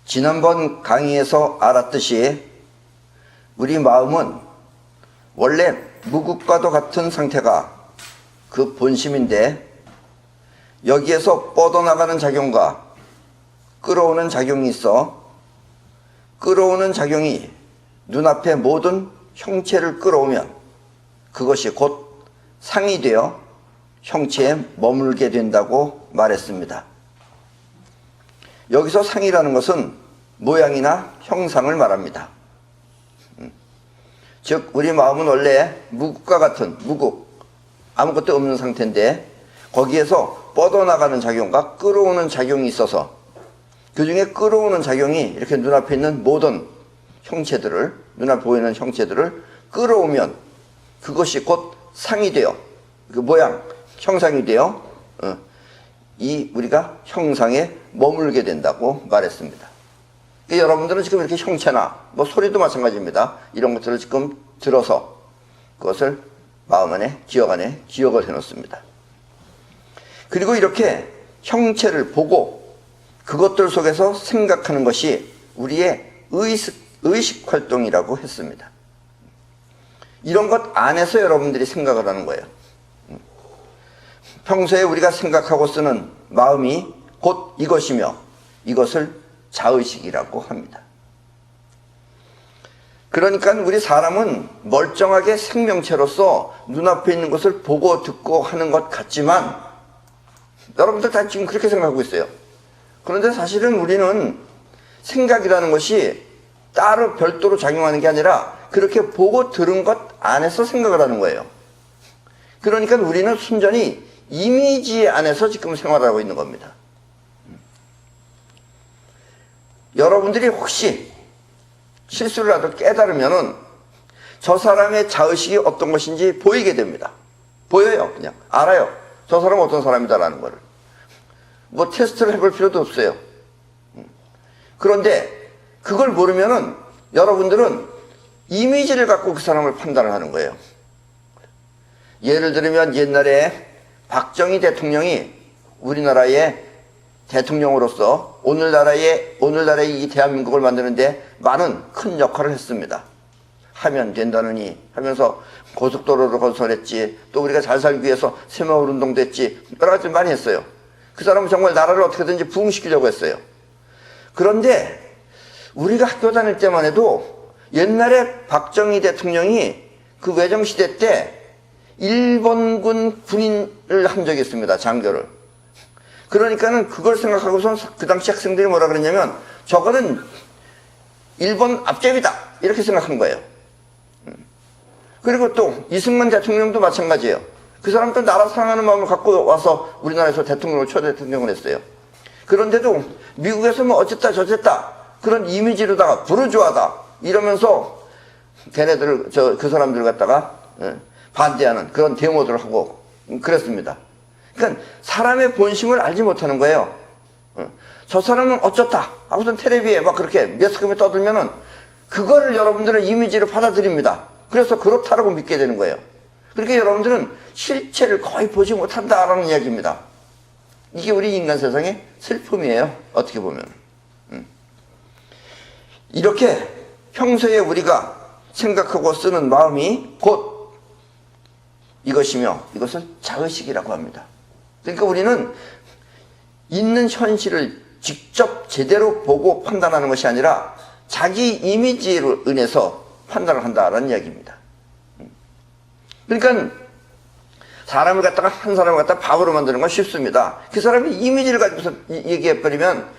지난번 강의에서 알았듯이 우리 마음은 원래 무국과도 같은 상태가 그 본심인데, 여기에서 뻗어나가는 작용과 끌어오는 작용이 있어 끌어오는 작용이 눈앞의 모든 형체를 끌어오면 그것이 곧 상이 되어 형체에 머물게 된다고 말했습니다. 여기서 상이라는 것은 모양이나 형상을 말합니다. 즉 우리 마음은 원래 무국과 같은 무국, 아무것도 없는 상태인데 거기에서 뻗어나가는 작용과 끌어오는 작용이 있어서 그 중에 끌어오는 작용이 이렇게 눈앞에 있는 모든 형체들을, 눈앞에 보이는 형체들을 끌어오면 그것이 곧 상이 되어, 그 모양, 형상이 되어 이 우리가 형상에 머물게 된다고 말했습니다. 그러니까 여러분들은 지금 이렇게 형체나 뭐 소리도 마찬가지입니다. 이런 것들을 지금 들어서 그것을 마음 안에, 기억 안에 기억을 해놓습니다. 그리고 이렇게 형체를 보고 그것들 속에서 생각하는 것이 우리의 의식 활동이라고 했습니다. 이런 것 안에서 여러분들이 생각을 하는 거예요. 평소에 우리가 생각하고 쓰는 마음이 곧 이것이며 이것을 자의식이라고 합니다. 그러니까 우리 사람은 멀쩡하게 생명체로서 눈앞에 있는 것을 보고 듣고 하는 것 같지만 여러분들 다 지금 그렇게 생각하고 있어요. 그런데 사실은 우리는 생각이라는 것이 따로 별도로 작용하는 게 아니라 그렇게 보고 들은 것 안에서 생각을 하는 거예요. 그러니까 우리는 순전히 이미지 안에서 지금 생활하고 있는 겁니다. 여러분들이 혹시 실수를 하도 깨달으면은 저 사람의 자의식이 어떤 것인지 보이게 됩니다. 보여요. 그냥 알아요. 저 사람은 어떤 사람이다라는 거를. 뭐 테스트를 해볼 필요도 없어요. 그런데 그걸 모르면은 여러분들은 이미지를 갖고 그 사람을 판단을 하는 거예요. 예를 들면 옛날에 박정희 대통령이 우리나라의 대통령으로서 오늘날의 이 대한민국을 만드는데 많은 큰 역할을 했습니다. 하면 된다느니 하면서 고속도로를 건설했지, 또 우리가 잘 살기 위해서 새마을운동도 했지, 여러 가지 많이 했어요. 그 사람은 정말 나라를 어떻게든지 부흥시키려고 했어요. 그런데 우리가 학교 다닐 때만 해도 옛날에 박정희 대통령이 그 외정시대 때 일본군 군인을 한 적이 있습니다. 장교를. 그러니까는 그걸 생각하고선 그 당시 학생들이 뭐라 그랬냐면 저거는 일본 앞제비다 이렇게 생각한 거예요. 그리고 또 이승만 대통령도 마찬가지예요. 그 사람도 나라 사랑하는 마음을 갖고 와서 우리나라에서 대통령을 초대 대통령을 했어요. 그런데도 미국에서 뭐 어쨌다 저쨌다 그런 이미지로다가 부르주아다 이러면서 걔네들을 그 사람들 갖다가 반대하는 그런 데모들을 하고 그랬습니다. 그러니까 사람의 본심을 알지 못하는 거예요. 저 사람은 어쩌다 하고선 텔레비에 막 그렇게 매스컴에 떠들면은 그거를 여러분들은 이미지로 받아들입니다. 그래서 그렇다라고 믿게 되는 거예요. 그러니까 여러분들은 실체를 거의 보지 못한다라는 이야기입니다. 이게 우리 인간 세상의 슬픔이에요. 어떻게 보면. 이렇게 평소에 우리가 생각하고 쓰는 마음이 곧 이것이며 이것을 자의식이라고 합니다. 그러니까 우리는 있는 현실을 직접 제대로 보고 판단하는 것이 아니라 자기 이미지로 인해서 판단을 한다라는 이야기입니다. 그러니까 사람을 갖다가 한 사람을 갖다가 바보로 만드는 건 쉽습니다. 그 사람이 이미지를 가지고서 얘기해버리면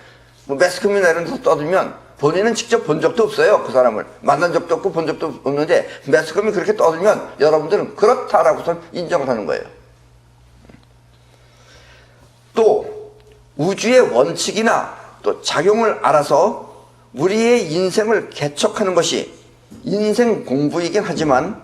뭐 매스컴이나 이런 데서 떠들면 본인은 직접 본 적도 없어요. 그 사람을 만난 적도 없고 본 적도 없는데 매스컴이 그렇게 떠들면 여러분들은 그렇다라고선 인정을 하는 거예요. 또 우주의 원칙이나 또 작용을 알아서 우리의 인생을 개척하는 것이 인생 공부이긴 하지만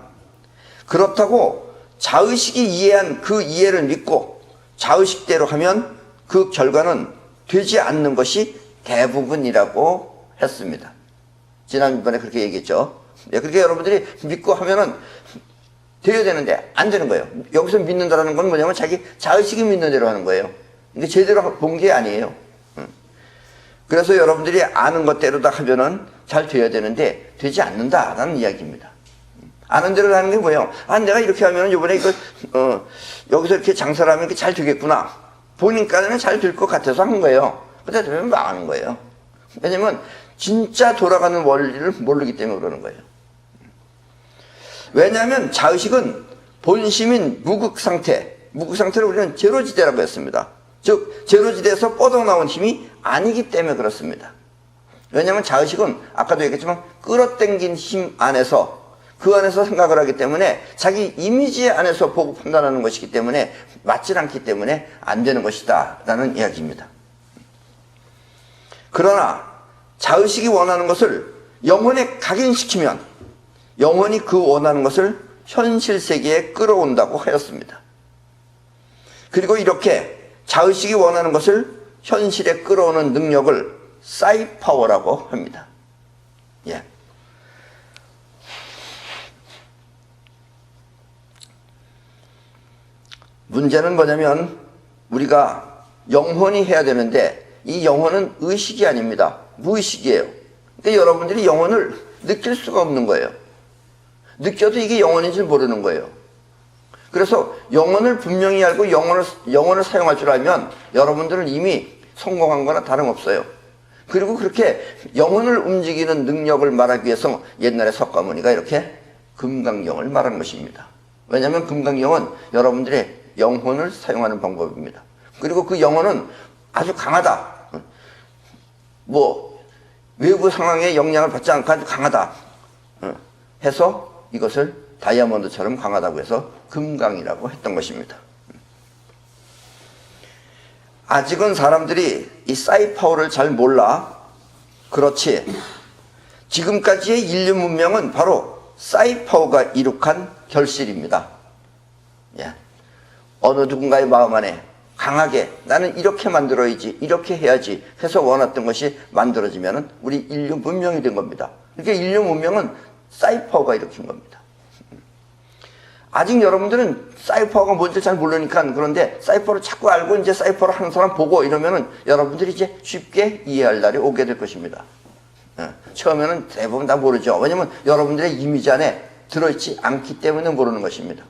그렇다고 자의식이 이해한 그 이해를 믿고 자의식대로 하면 그 결과는 되지 않는 것이 대부분이라고 했습니다. 지난번에 그렇게 얘기했죠. 그렇게 여러분들이 믿고 하면은 되어야 되는데 안 되는 거예요. 여기서 믿는다라는 건 뭐냐면 자기 자의식이 믿는 대로 하는 거예요. 이게 제대로 본 게 아니에요. 그래서 여러분들이 아는 것대로 다 하면은 잘 돼야 되는데 되지 않는다라는 이야기입니다. 아는 대로 하는 게 뭐예요? 아, 내가 이렇게 하면 이번에 이거 여기서 이렇게 장사를 하면 이렇게 잘 되겠구나. 본인까지는 잘 될 것 같아서 한 거예요. 근데 되면 망하는 거예요. 왜냐면 진짜 돌아가는 원리를 모르기 때문에 그러는 거예요. 왜냐하면 자의식은 본심인 무극 상태를 우리는 제로지대라고 했습니다. 즉 제로지대에서 뻗어나온 힘이 아니기 때문에 그렇습니다. 왜냐하면 자의식은 아까도 얘기했지만 끌어당긴 힘 안에서 그 안에서 생각을 하기 때문에 자기 이미지 안에서 보고 판단하는 것이기 때문에 맞지 않기 때문에 안 되는 것이다 라는 이야기입니다. 그러나 자의식이 원하는 것을 영혼에 각인시키면 영혼이 그 원하는 것을 현실 세계에 끌어온다고 하였습니다. 그리고 이렇게 자의식이 원하는 것을 현실에 끌어오는 능력을 사이파워라고 합니다. 예. 문제는 뭐냐면 우리가 영혼이 해야 되는데 이 영혼은 의식이 아닙니다. 무의식이에요. 그러니까 여러분들이 영혼을 느낄 수가 없는 거예요. 느껴도 이게 영혼인지 모르는 거예요. 그래서 영혼을 분명히 알고 영혼을 사용할 줄 알면 여러분들은 이미 성공한 거나 다름없어요. 그리고 그렇게 영혼을 움직이는 능력을 말하기 위해서 옛날에 석가모니가 이렇게 금강경을 말한 것입니다. 왜냐하면 금강경은 여러분들의 영혼을 사용하는 방법입니다. 그리고 그 영혼은 아주 강하다. 뭐 외부 상황에 영향을 받지 않고 아주 강하다 해서 이것을 다이아몬드처럼 강하다고 해서 금강이라고 했던 것입니다. 아직은 사람들이 이 사이파워를 잘 몰라. 그렇지. 지금까지의 인류 문명은 바로 사이파워가 이룩한 결실입니다. 예. 어느 누군가의 마음 안에 강하게 나는 이렇게 만들어야지, 이렇게 해야지 해서 원했던 것이 만들어지면 우리 인류 문명이 된 겁니다. 그러니까 인류 문명은 사이파워가 일으킨 겁니다. 아직 여러분들은 사이퍼가 뭔지 잘 모르니까 그런데 사이퍼를 자꾸 알고 이제 사이퍼를 하는 사람 보고 이러면은 여러분들이 이제 쉽게 이해할 날이 오게 될 것입니다. 처음에는 대부분 다 모르죠. 왜냐면 여러분들의 이미지 안에 들어있지 않기 때문에 모르는 것입니다.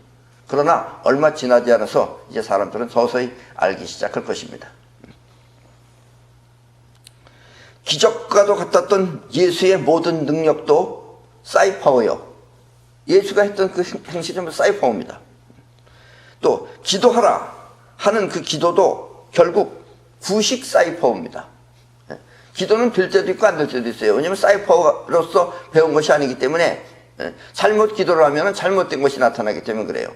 그러나 얼마 지나지 않아서 이제 사람들은 서서히 알기 시작할 것입니다. 기적과도 같았던 예수의 모든 능력도 사이파워요. 예수가 했던 그 행실이 전부 사이파워입니다. 또 기도하라 하는 그 기도도 결국 구식 사이파워입니다. 기도는 될 때도 있고 안 될 때도 있어요. 왜냐하면 사이파워로서 배운 것이 아니기 때문에 잘못 기도를 하면 잘못된 것이 나타나기 때문에 그래요.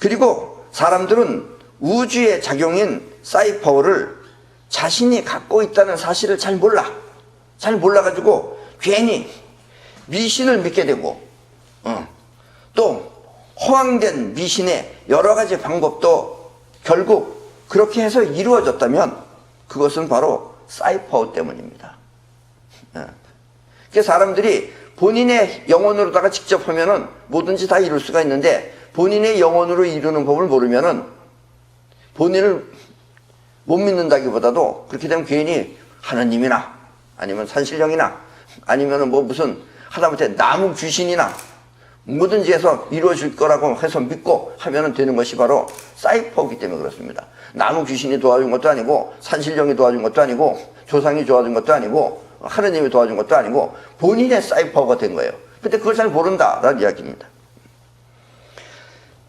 그리고 사람들은 우주의 작용인 사이파워를 자신이 갖고 있다는 사실을 잘 몰라가지고 괜히 미신을 믿게 되고 또 허황된 미신의 여러 가지 방법도 결국 그렇게 해서 이루어졌다면 그것은 바로 사이파워 때문입니다. 그래서 사람들이 본인의 영혼으로다가 직접 하면은 뭐든지 다 이룰 수가 있는데 본인의 영혼으로 이루는 법을 모르면은 본인을 못 믿는다기보다도 그렇게 되면 괜히 하느님이나 아니면 산신령이나 아니면은 뭐 무슨 하다못해 나무 귀신이나 뭐든지 해서 이루어질 거라고 해서 믿고 하면 되는 것이 바로 사이퍼이기 때문에 그렇습니다. 나무 귀신이 도와준 것도 아니고 산신령이 도와준 것도 아니고 조상이 도와준 것도 아니고 하느님이 도와준 것도 아니고 본인의 사이퍼가 된 거예요. 근데 그걸 잘 모른다라는 이야기입니다.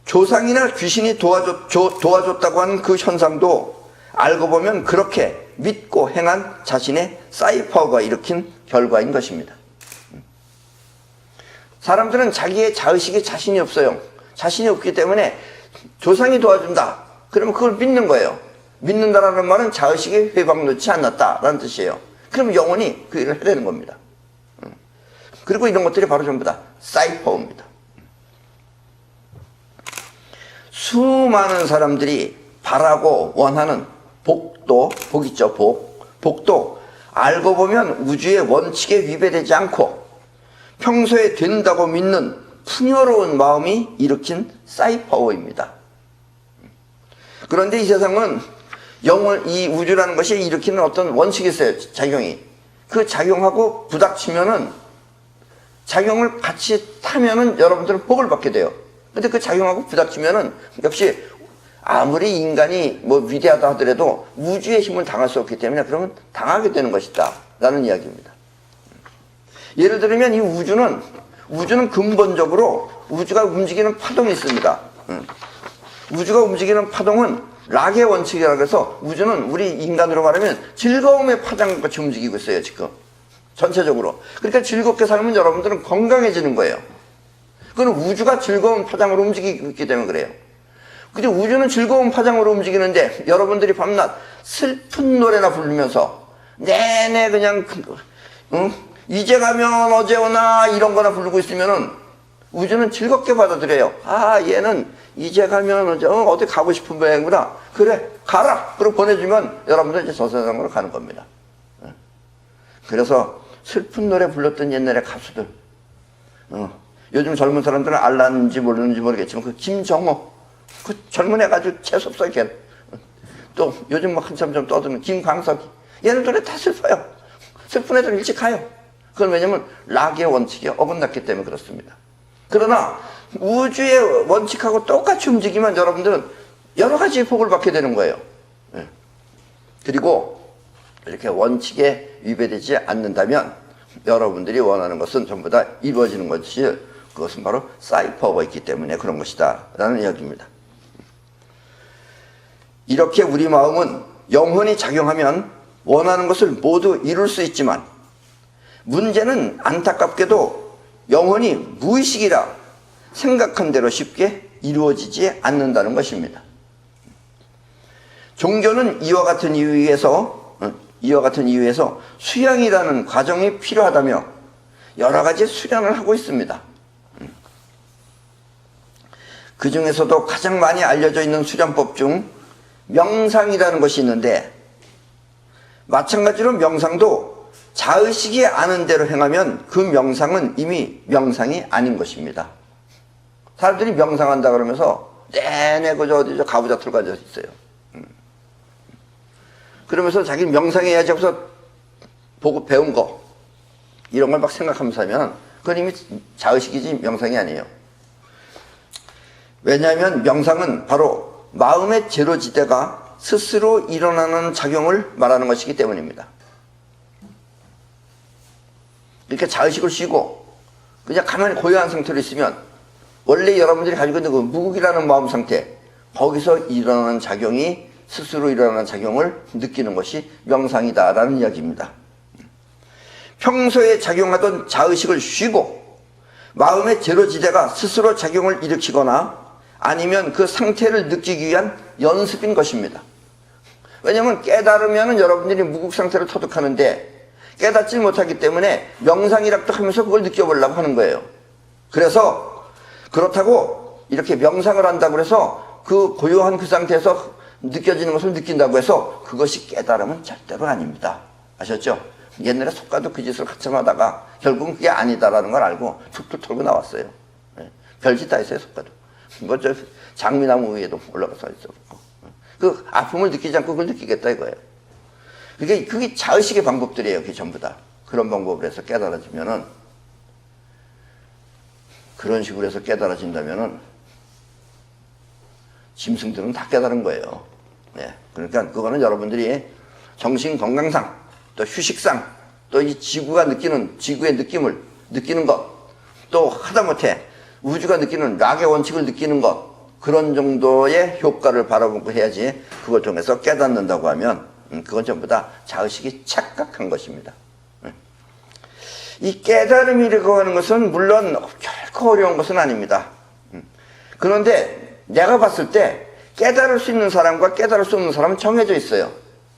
조상이나 귀신이 도와줬다고 하는 그 현상도 알고 보면 그렇게 믿고 행한 자신의 사이퍼가 일으킨 결과인 것입니다. 사람들은 자기의 자의식에 자신이 없어요. 자신이 없기 때문에 조상이 도와준다. 그러면 그걸 믿는 거예요. 믿는다라는 말은 자의식에 회방 놓지 않았다라는 뜻이에요. 그럼 영혼이 그 일을 해내는 겁니다. 그리고 이런 것들이 바로 전부 다 사이퍼입니다. 수많은 사람들이 바라고 원하는 복 있죠, 복도 알고 보면 우주의 원칙에 위배되지 않고 평소에 된다고 믿는 풍요로운 마음이 일으킨 사이파워입니다. 그런데 이 세상은 이 우주라는 것이 일으키는 어떤 원칙이 있어요. 작용이. 그 작용하고 부닥치면은, 작용을 같이 타면은 여러분들은 복을 받게 돼요. 근데 그 작용하고 부닥치면은 역시 아무리 인간이 뭐 위대하다 하더라도 우주의 힘을 당할 수 없기 때문에 그러면 당하게 되는 것이다 라는 이야기입니다. 예를 들면 이 우주는 근본적으로 우주가 움직이는 파동이 있습니다. 우주가 움직이는 파동은 락의 원칙이라고 해서 우주는 우리 인간으로 말하면 즐거움의 파장같이 움직이고 있어요, 지금. 전체적으로. 그러니까 즐겁게 살면 여러분들은 건강해지는 거예요. 그건 우주가 즐거운 파장으로 움직이고 있기 때문에 그래요. 근데 우주는 즐거운 파장으로 움직이는데 여러분들이 밤낮 슬픈 노래나 부르면서 내내 그냥 이제 가면 어제 오나 이런 거나 부르고 있으면은 우주는 즐겁게 받아들여요. 아, 얘는 이제 가면 어제 어디 가고 싶은 모양이구나. 그래, 가라. 그리고 보내주면 여러분들 이제 저 세상으로 가는 겁니다. 그래서 슬픈 노래 불렀던 옛날의 가수들, 요즘 젊은 사람들은 알았는지 모르는지 모르겠지만 그 김정호, 그 젊은 애가 아주 재수없어. 또 요즘 막 한참 좀 떠드는 김광석이, 얘는 노래 다 슬퍼요. 슬픈 애들 일찍 가요. 그건 왜냐면 락의 원칙이 어긋났기 때문에 그렇습니다. 그러나 우주의 원칙하고 똑같이 움직이면 여러분들은 여러 가지 복을 받게 되는 거예요. 그리고 이렇게 원칙에 위배되지 않는다면 여러분들이 원하는 것은 전부 다 이루어지는 것이, 그것은 바로 사이퍼가 있기 때문에 그런 것이다 라는 이야기입니다. 이렇게 우리 마음은 영혼이 작용하면 원하는 것을 모두 이룰 수 있지만 문제는 안타깝게도 영혼이 무의식이라 생각한 대로 쉽게 이루어지지 않는다는 것입니다. 종교는 이와 같은 이유에서 수양이라는 과정이 필요하다며 여러 가지 수련을 하고 있습니다. 그 중에서도 가장 많이 알려져 있는 수련법 중 명상이라는 것이 있는데, 마찬가지로 명상도 자의식이 아는 대로 행하면 그 명상은 이미 명상이 아닌 것입니다. 사람들이 명상한다 그러면서 내내 그저 어디 저 가부좌틀 가져 있어요. 그러면서 자기 명상해야지 하고서 보고 배운 거 이런 걸 막 생각하면서 하면 그건 이미 자의식이지 명상이 아니에요. 왜냐하면 명상은 바로 마음의 제로지대가 스스로 일어나는 작용을 말하는 것이기 때문입니다. 이렇게 자의식을 쉬고 그냥 가만히 고요한 상태로 있으면 원래 여러분들이 가지고 있는 그 무국이라는 마음 상태, 거기서 일어나는 작용이 스스로 일어나는 작용을 느끼는 것이 명상이다라는 이야기입니다. 평소에 작용하던 자의식을 쉬고 마음의 제로지대가 스스로 작용을 일으키거나 아니면 그 상태를 느끼기 위한 연습인 것입니다. 왜냐하면 깨달으면 여러분들이 무국 상태를 터득하는데 깨닫지 못하기 때문에 명상이라고 하면서 그걸 느껴보려고 하는 거예요. 그래서 그렇다고 이렇게 명상을 한다고 해서 그 고요한 그 상태에서 느껴지는 것을 느낀다고 해서 그것이 깨달음은 절대로 아닙니다. 아셨죠? 옛날에 속가도 그 짓을 한참 하다가 결국은 그게 아니다라는 걸 알고 툭툭 털고 나왔어요. 별짓 다 했어요, 속가도. 뭐 저 장미나무 위에도 올라가서 있었고. 그 아픔을 느끼지 않고 그걸 느끼겠다 이거예요. 그게 자의식의 방법들이에요. 그게 전부 다. 그런 방법을 해서 깨달아지면은, 그런 식으로 해서 깨달아진다면은 짐승들은 다 깨달은 거예요. 네. 그러니까 그거는 여러분들이 정신 건강상 또 휴식상 또 이 지구가 느끼는 지구의 느낌을 느끼는 것, 또 하다못해 우주가 느끼는 락의 원칙을 느끼는 것, 그런 정도의 효과를 바라보고 해야지 그걸 통해서 깨닫는다고 하면 그건 전부 다 자의식이 착각한 것입니다. 이 깨달음이라고 하는 것은 물론 결코 어려운 것은 아닙니다. 그런데 내가 봤을 때 깨달을 수 있는 사람과 깨달을 수 없는 사람은 정해져 있어요.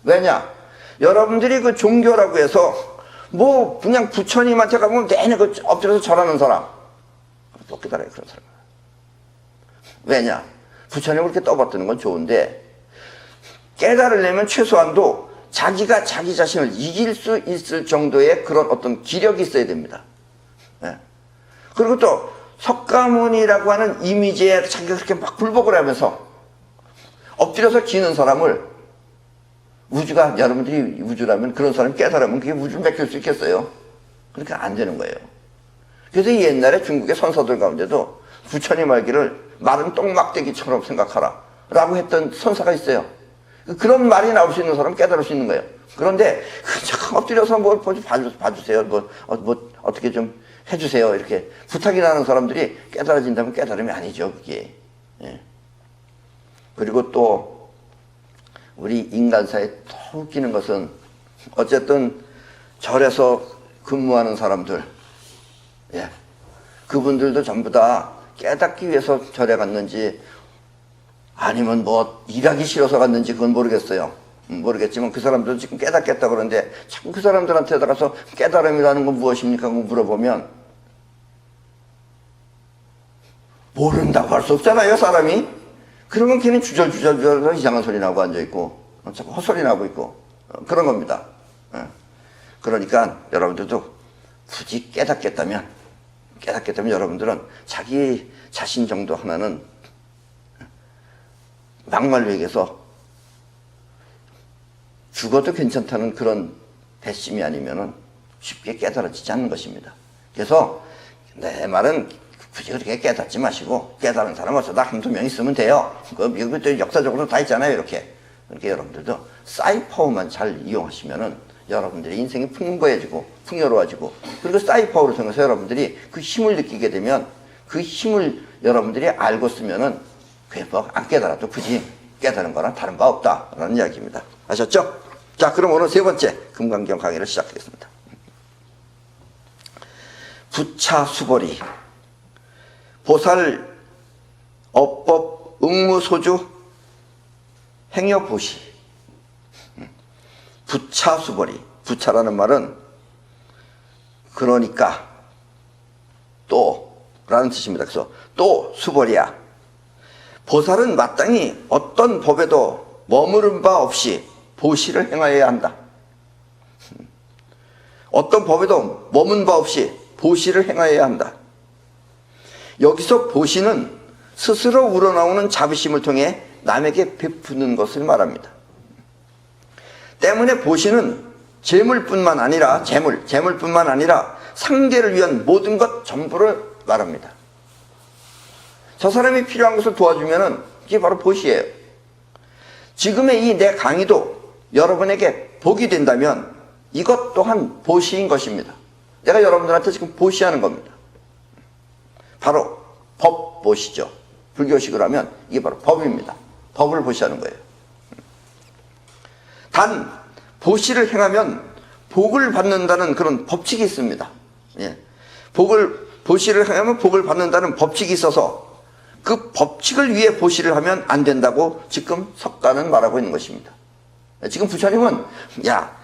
왜냐? 여러분들이 그 종교라고 해서 뭐 그냥 부처님한테 가면 내내 그 엎드려서 절하는 사람 못 깨달아요, 그런 사람. 왜냐? 부처님을 그렇게 떠받드는 건 좋은데 깨달으려면 최소한도 자기가 자기 자신을 이길 수 있을 정도의 그런 어떤 기력이 있어야 됩니다. 네. 그리고 또 석가모니라고 하는 이미지에 자기가 그렇게 막 굴복을 하면서 엎드려서 기는 사람을 우주가 여러분들이 우주라면 그런 사람이 깨달으면 그게 우주를 맡길 수 있겠어요? 그러니까 안 되는 거예요. 그래서 옛날에 중국의 선사들 가운데도 부처님 말기를 마른 똥막대기처럼 생각하라 라고 했던 선사가 있어요. 그런 말이 나올 수 있는 사람은 깨달을 수 있는 거예요. 그런데 잠깐 엎드려서 뭘 봐주세요. 어떻게 좀 해주세요. 이렇게 부탁이 나는 사람들이 깨달아진다면 깨달음이 아니죠. 그게. 예. 그리고 또 우리 인간사에 더 웃기는 것은 어쨌든 절에서 근무하는 사람들, 예. 그분들도 전부 다 깨닫기 위해서 절에 갔는지 아니면 뭐 일하기 싫어서 갔는지 그건 모르겠어요. 모르겠지만 그 사람들은 지금 깨닫겠다 그러는데 자꾸 그 사람들한테 가서 깨달음이라는 건 무엇입니까? 물어보면 모른다고 할 수 없잖아요, 사람이. 그러면 걔는 주절주절 이상한 소리 나고 앉아있고 자꾸 헛소리 나고 있고 그런 겁니다. 그러니까 여러분들도 굳이 깨닫겠다면 여러분들은 자기 자신 정도 하나는 막말로 얘기해서 죽어도 괜찮다는 그런 배심이 아니면은 쉽게 깨달아지지 않는 것입니다. 그래서 내 말은 굳이 그렇게 깨닫지 마시고 깨달은 사람 어쩌다 한두 명 있으면 돼요. 이것도 역사적으로 다 있잖아요. 이렇게 여러분들도 사이파워만 잘 이용하시면은 여러분들의 인생이 풍부해지고 풍요로워지고 그리고 사이파워를 통해서 여러분들이 그 힘을 느끼게 되면 그 힘을 여러분들이 알고 쓰면은 그게 뭐 안 깨달아도 굳이 깨달은 거랑 다른 바 없다라는 이야기입니다. 아셨죠? 자, 그럼 오늘 세 번째 금강경 강의를 시작하겠습니다. 부차수벌이 보살 어법 응무소주 행여보시. 부차수벌이, 부차라는 말은 그러니까 또 라는 뜻입니다. 그래서 또 수벌이야. 보살은 마땅히 어떤 법에도 머무른 바 없이 보시를 행하여야 한다. 어떤 법에도 머문 바 없이 보시를 행하여야 한다. 여기서 보시는 스스로 우러나오는 자비심을 통해 남에게 베푸는 것을 말합니다. 때문에 보시는 재물뿐만 아니라 재물뿐만 아니라 상대를 위한 모든 것 전부를 말합니다. 저 사람이 필요한 것을 도와주면은 이게 바로 보시예요. 지금의 이 내 강의도 여러분에게 복이 된다면 이것 또한 보시인 것입니다. 내가 여러분들한테 지금 보시하는 겁니다. 바로 법 보시죠. 불교식으로 하면 이게 바로 법입니다. 법을 보시하는 거예요. 단 보시를 행하면 복을 받는다는 그런 법칙이 있습니다. 예. 보시를 행하면 복을 받는다는 법칙이 있어서 그 법칙을 위해 보시를 하면 안 된다고 지금 석가는 말하고 있는 것입니다. 지금 부처님은 야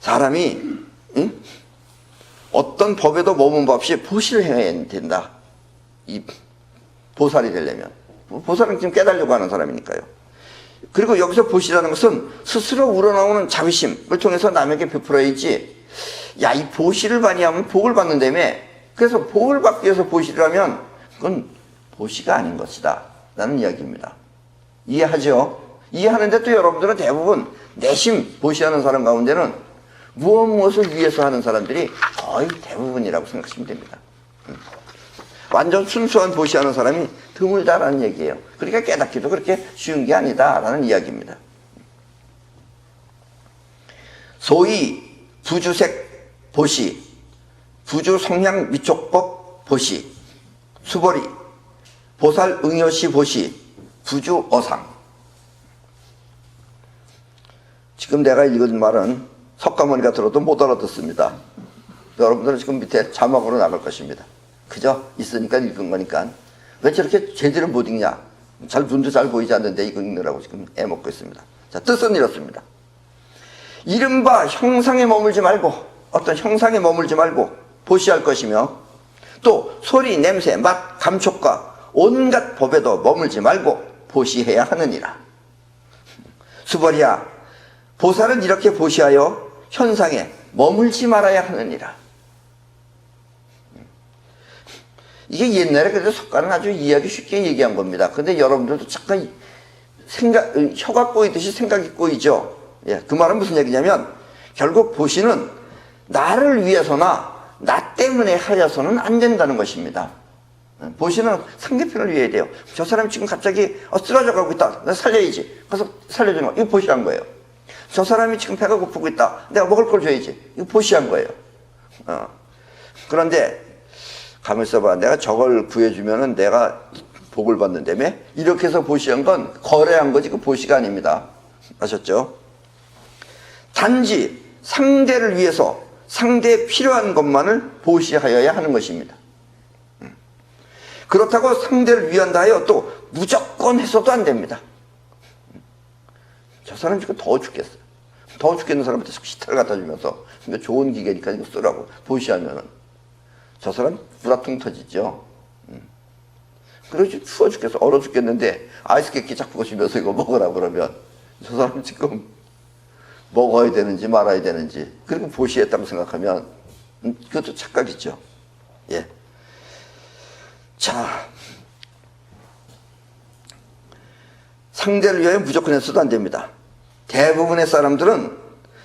사람이 어떤 법에도 머문 법 없이 보시를 해야 된다. 이 보살이 되려면 보살은 지금 깨달으려고 하는 사람이니까요. 그리고 여기서 보시라는 것은 스스로 우러나오는 자비심을 통해서 남에게 베풀어야지. 야, 이 보시를 많이 하면 복을 받는다며. 그래서 복을 받기 위해서 보시를 하면 그건 보시가 아닌 것이다 라는 이야기입니다. 이해하죠? 이해하는데 또 여러분들은 대부분 내심 보시하는 사람 가운데는 무엇을 위해서 하는 사람들이 거의 대부분이라고 생각하시면 됩니다. 완전 순수한 보시하는 사람이 드물다라는 얘기예요. 그러니까 깨닫기도 그렇게 쉬운 게 아니다라는 이야기입니다. 소위 부주색 보시, 부주성향 미촉법 보시, 수벌이, 보살 응여시 보시, 부주어상. 지금 내가 읽은 말은 석가모니가 들어도 못 알아듣습니다. 여러분들은 지금 밑에 자막으로 나갈 것입니다. 그죠? 있으니까 읽은 거니까. 왜 저렇게 제대로 못 읽냐? 눈도 잘 보이지 않는데 이거 읽느라고 지금 애먹고 있습니다. 자, 뜻은 이렇습니다. 이른바 형상에 머물지 말고, 어떤 형상에 머물지 말고 보시할 것이며, 또 소리, 냄새, 맛, 감촉과 온갖 법에도 머물지 말고 보시해야 하느니라. 수벌이야, 보살은 이렇게 보시하여 현상에 머물지 말아야 하느니라. 이게 옛날에 그래도 석가는 아주 이해하기 쉽게 얘기한 겁니다. 근데 여러분들도 잠깐 혀가 꼬이듯이 생각이 꼬이죠. 예, 그 말은 무슨 얘기냐면 결국 보시는 나를 위해서나 나 때문에 하여서는 안 된다는 것입니다. 보시는 상대편을 위해야 돼요. 저 사람이 지금 갑자기 쓰러져 가고 있다. 내가 살려야지. 가서 살려주는 거. 이거 보시한 거예요. 저 사람이 지금 배가 고프고 있다. 내가 먹을 걸 줘야지. 이거 보시한 거예요. 그런데 가만히 있어봐. 내가 저걸 구해주면은 내가 복을 받는다며? 이렇게 해서 보시한 건 거래한 거지 그 보시가 아닙니다. 아셨죠? 단지 상대를 위해서 상대에 필요한 것만을 보시하여야 하는 것입니다. 그렇다고 상대를 위한다 하여 또 무조건 해서도 안 됩니다. 저 사람 지금 더워 죽겠어요. 더워 죽겠는 사람한테 시타를 갖다 주면서 이거 좋은 기계니까 이거 쓰라고 보시하면은 저 사람 불화통 터지죠. 그러지 추워 죽겠어. 얼어 죽겠는데 아이스 깨끼 자꾸 보시면서 이거 먹으라고 그러면 저 사람 지금 먹어야 되는지 말아야 되는지 그리고 보시했다고 생각하면 그것도 착각이죠. 예. 자, 상대를 위하여 무조건 해서도 안 됩니다. 대부분의 사람들은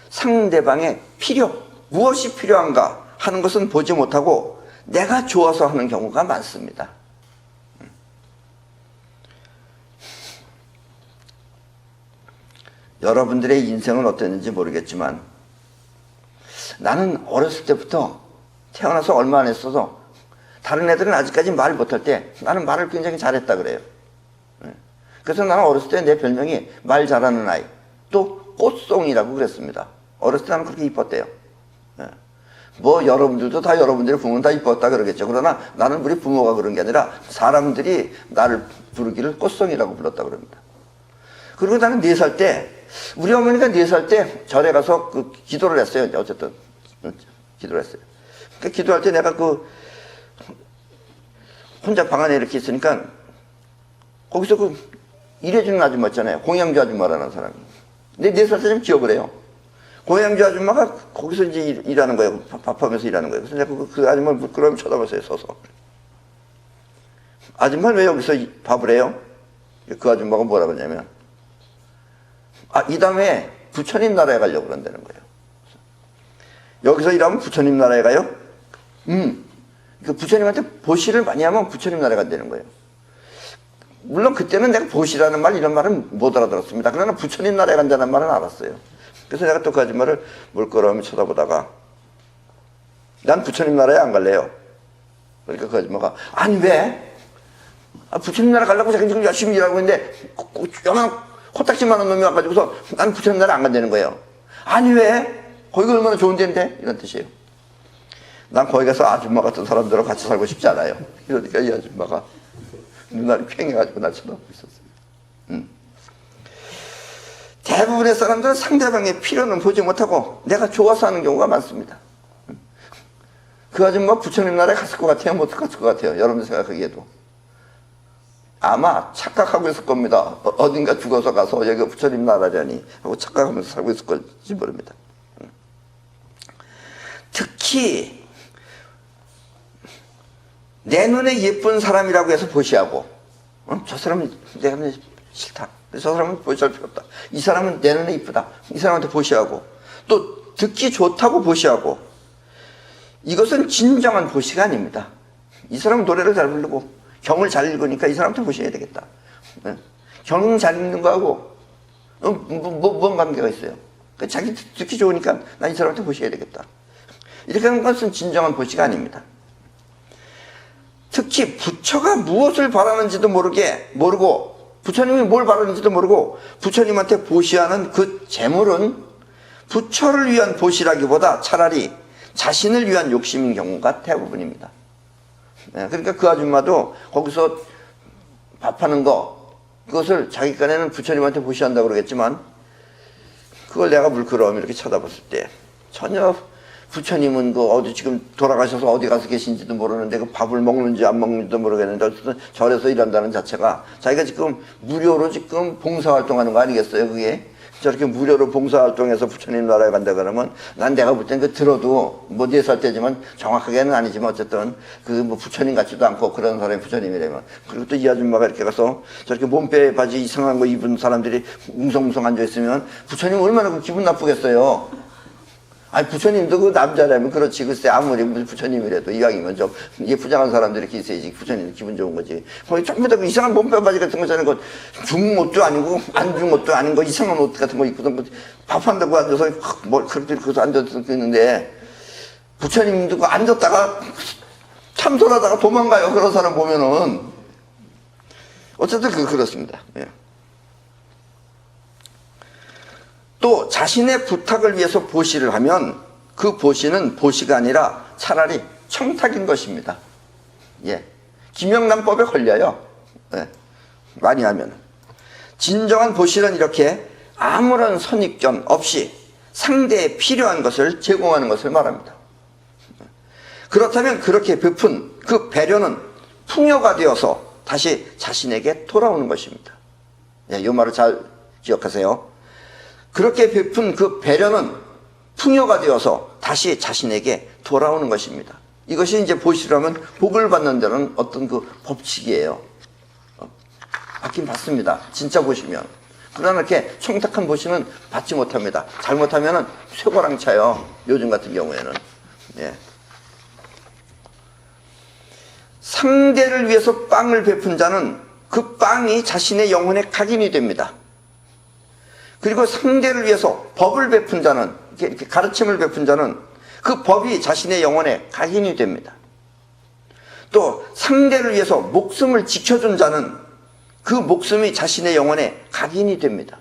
상대방의 필요, 무엇이 필요한가 하는 것은 보지 못하고 내가 좋아서 하는 경우가 많습니다. 여러분들의 인생은 어땠는지 모르겠지만 나는 어렸을 때부터 태어나서 얼마 안 했어도 다른 애들은 아직까지 말 못할 때 나는 말을 굉장히 잘했다 그래요. 그래서 나는 어렸을 때 내 별명이 말 잘하는 아이, 또 꽃송이라고 그랬습니다. 어렸을 때 나는 그렇게 이뻤대요. 뭐 여러분들도 다 여러분들의 부모는 다 이뻤다 그러겠죠. 그러나 나는 우리 부모가 그런 게 아니라 사람들이 나를 부르기를 꽃송이라고 불렀다 그럽니다. 그리고 나는 4살 때 우리 어머니가 4살 때 절에 가서 그 기도를 했어요. 어쨌든 기도를 했어요. 그 기도할 때 내가 혼자 방 안에 이렇게 있으니까 거기서 일해주는 아줌마 있잖아요. 공양주 아줌마라는 사람이. 근데 4살 때 좀 기억을 해요. 공양주 아줌마가 거기서 이제 일하는 거예요. 밥하면서 일하는 거예요. 그래서 내가 그 아줌마를 부끄러움 쳐다봤어요. 서서. 아줌마는 왜 여기서 밥을 해요? 그 아줌마가 뭐라 그러냐면 이 다음에 부처님 나라에 가려고 그런다는 거예요. 여기서 일하면 부처님 나라에 가요? 그 부처님한테 보시를 많이 하면 부처님 나라에 간다는 거예요. 물론 그때는 내가 보시라는 말 이런 말은 못 알아들었습니다. 그러나 부처님 나라에 간다는 말은 알았어요. 그래서 내가 또 그 아줌마를 물끄러미 쳐다보다가 난 부처님 나라에 안 갈래요. 그러니까 그 아줌마가 아니 왜? 부처님 나라 가려고 제가 지금 열심히 일하고 있는데 요만 코딱지만한 놈이 와가지고서 난 부처님 나라 안 간다는 거예요. 아니 왜? 거기가 얼마나 좋은 데인데? 이런 뜻이에요. 난 거기 가서 아줌마 같은 사람들하고 같이 살고 싶지 않아요. 이러니까 이 아줌마가 눈알이 퀭해가지고 날 쳐다보고 있었어요. 대부분의 사람들은 상대방의 필요는 보지 못하고 내가 좋아서 하는 경우가 많습니다. 그 아줌마 부처님 나라에 갔을 것 같아요? 못 갔을 것 같아요? 여러분들 생각하기에도. 아마 착각하고 있을 겁니다. 어딘가 죽어서 가서 여기가 부처님 나라라니 하고 착각하면서 살고 있을 걸지 모릅니다. 특히 내 눈에 예쁜 사람이라고 해서 보시하고 저 사람은 내가 싫다. 저 사람은 보시할 필요 없다. 이 사람은 내 눈에 이쁘다. 이 사람한테 보시하고 또 듣기 좋다고 보시하고 이것은 진정한 보시가 아닙니다. 이 사람은 노래를 잘 부르고 경을 잘 읽으니까 이 사람한테 보셔야 되겠다. 경 잘 읽는 거하고 뭔 관계가 있어요? 자기 듣기 좋으니까 난 이 사람한테 보셔야 되겠다. 이렇게 하는 것은 진정한 보시가 아닙니다. 특히 부처가 무엇을 바라는지도 모르고 부처님이 뭘 바라는지도 모르고 부처님한테 보시하는 그 재물은 부처를 위한 보시라기보다 차라리 자신을 위한 욕심인 경우가 대부분입니다. 그러니까 그 아줌마도 거기서 밥하는 거 그것을 자기 깐에는 부처님한테 보시한다고 그러겠지만 그걸 내가 물끄러미 이렇게 쳐다봤을 때 전혀 부처님은 그 어디 지금 돌아가셔서 어디 가서 계신지도 모르는데 그 밥을 먹는지 안 먹는지도 모르겠는데 어쨌든 절에서 일한다는 자체가 자기가 지금 무료로 지금 봉사활동하는 거 아니겠어요? 그게 저렇게 무료로 봉사활동해서 부처님 나라에 간다 그러면 난 내가 볼 땐 그 들어도 뭐 4살 때지만 정확하게는 아니지만 어쨌든 그 뭐 부처님 같지도 않고 그런 사람이 부처님이라면. 그리고 또 이 아줌마가 이렇게 가서 저렇게 몸빼 바지 이상한 거 입은 사람들이 웅성웅성 앉아있으면 부처님 얼마나 그 기분 나쁘겠어요. 아니 부처님도 그 남자라면 그렇지 글쎄 아무리 부처님이라도 이왕이면 좀 예쁘장한 사람들이 이렇게 있어야지 부처님 기분 좋은 거지. 거기 전부 다 그 이상한 몸빼 바지 같은 거잖아요. 그 준 옷도 아니고 안 준 옷도 아닌 거 이상한 옷 같은 거 입고서 밥한다고 앉아서 뭘 그렇게 앉아서 있는데 부처님도 그 앉았다가 참선하다가 도망가요. 그런 사람 보면은 어쨌든 그렇습니다. 예. 또 자신의 부탁을 위해서 보시를 하면 그 보시는 보시가 아니라 차라리 청탁인 것입니다. 예. 김영란법에 걸려요. 예. 많이 하면. 진정한 보시는 이렇게 아무런 선입견 없이 상대에 필요한 것을 제공하는 것을 말합니다. 그렇다면 그렇게 베푼 그 배려는 풍요가 되어서 다시 자신에게 돌아오는 것입니다. 예, 이 말을 잘 기억하세요. 그렇게 베푼 그 배려는 풍요가 되어서 다시 자신에게 돌아오는 것입니다. 이것이 이제 보시라면 복을 받는 데는 어떤 그 법칙이에요. 받긴 받습니다. 진짜 보시면. 그러나 이렇게 청탁한 보시는 받지 못합니다. 잘못하면은 쇠고랑 차요. 요즘 같은 경우에는. 예. 상대를 위해서 빵을 베푼 자는 그 빵이 자신의 영혼의 각인이 됩니다. 그리고 상대를 위해서 법을 베푼 자는, 이렇게 가르침을 베푼 자는 그 법이 자신의 영혼의 각인이 됩니다. 또 상대를 위해서 목숨을 지켜준 자는 그 목숨이 자신의 영혼의 각인이 됩니다.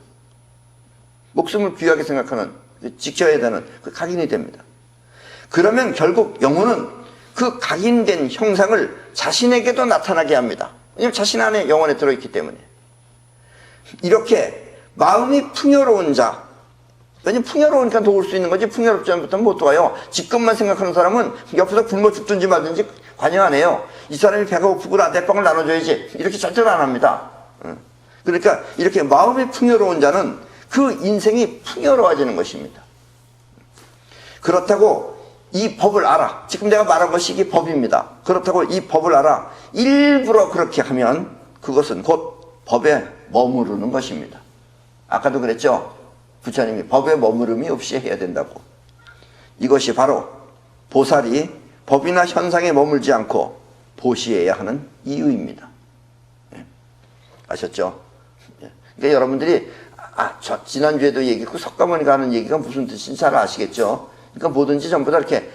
목숨을 귀하게 생각하는, 지켜야 되는 그 각인이 됩니다. 그러면 결국 영혼은 그 각인된 형상을 자신에게도 나타나게 합니다. 왜냐하면 자신 안에 영혼에 들어있기 때문에. 이렇게 마음이 풍요로운 자, 왜냐면 풍요로우니까 도울 수 있는 거지 풍요롭지 않으면 못 도와요. 지금만 생각하는 사람은 옆에서 굶어 죽든지 말든지 관여 안 해요. 이 사람이 배가 고프고 나한테 빵을 나눠줘야지 이렇게 절대로 안 합니다. 그러니까 이렇게 마음이 풍요로운 자는 그 인생이 풍요로워지는 것입니다. 그렇다고 이 법을 알아. 지금 내가 말한 것이 이게 법입니다. 그렇다고 이 법을 알아. 일부러 그렇게 하면 그것은 곧 법에 머무르는 것입니다. 아까도 그랬죠. 부처님이 법에 머무름이 없이 해야 된다고. 이것이 바로 보살이 법이나 현상에 머물지 않고 보시해야 하는 이유입니다. 예. 아셨죠? 예. 그러니까 여러분들이 저 지난주에도 얘기했고 석가모니가 하는 얘기가 무슨 뜻인지 잘 아시겠죠? 그러니까 뭐든지 전부 다 이렇게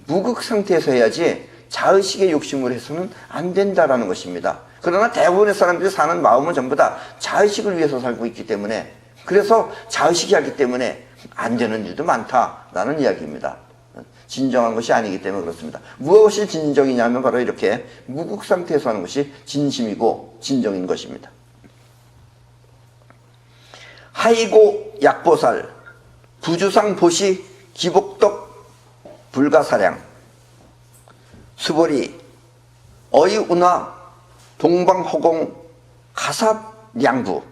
무극 상태에서 해야지 자의식의 욕심을 해서는 안 된다라는 것입니다. 그러나 대부분의 사람들이 사는 마음은 전부 다 자의식을 위해서 살고 있기 때문에, 그래서 자의식이 하기 때문에 안 되는 일도 많다라는 이야기입니다. 진정한 것이 아니기 때문에 그렇습니다. 무엇이 진정이냐면 바로 이렇게 무극 상태에서 하는 것이 진심이고 진정인 것입니다. 하이고 약보살, 부주상 보시 기복덕 불가사량, 수보리 어이운하 동방허공 가삽량부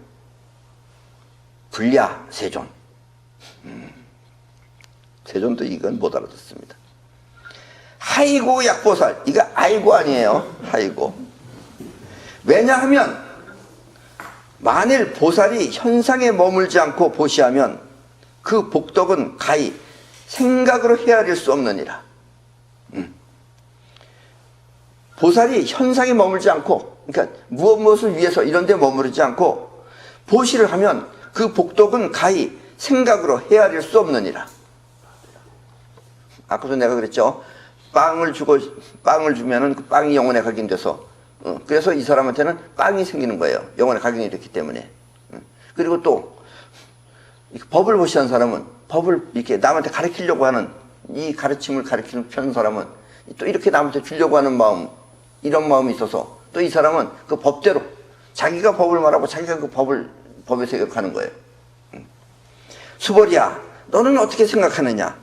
불야 세존. 세존도 이건 못 알아듣습니다. 하이고 약보살, 이거 아이고 아니에요. 하이고. 왜냐하면 만일 보살이 현상에 머물지 않고 보시하면 그 복덕은 가히 생각으로 헤아릴 수 없느니라. 보살이 현상에 머물지 않고, 그러니까 무엇을 위해서 이런 데 머무르지 않고 보시를 하면 그 복덕은 가히 생각으로 헤아릴 수 없느니라. 아까도 내가 그랬죠. 빵을 주면은 그 빵이 영혼에 각인돼서, 그래서 이 사람한테는 빵이 생기는 거예요. 영혼에 각인이 됐기 때문에. 그리고 또 법을 보시한 사람은, 법을 이렇게 남한테 가르치려고 하는, 이 가르침을 가르치는 편 사람은 또 이렇게 남한테 주려고 하는 마음, 이런 마음이 있어서 또 이 사람은 그 법대로 자기가 법을 말하고 자기가 그 법에 생각하는 거예요. 수보리야, 너는 어떻게 생각하느냐?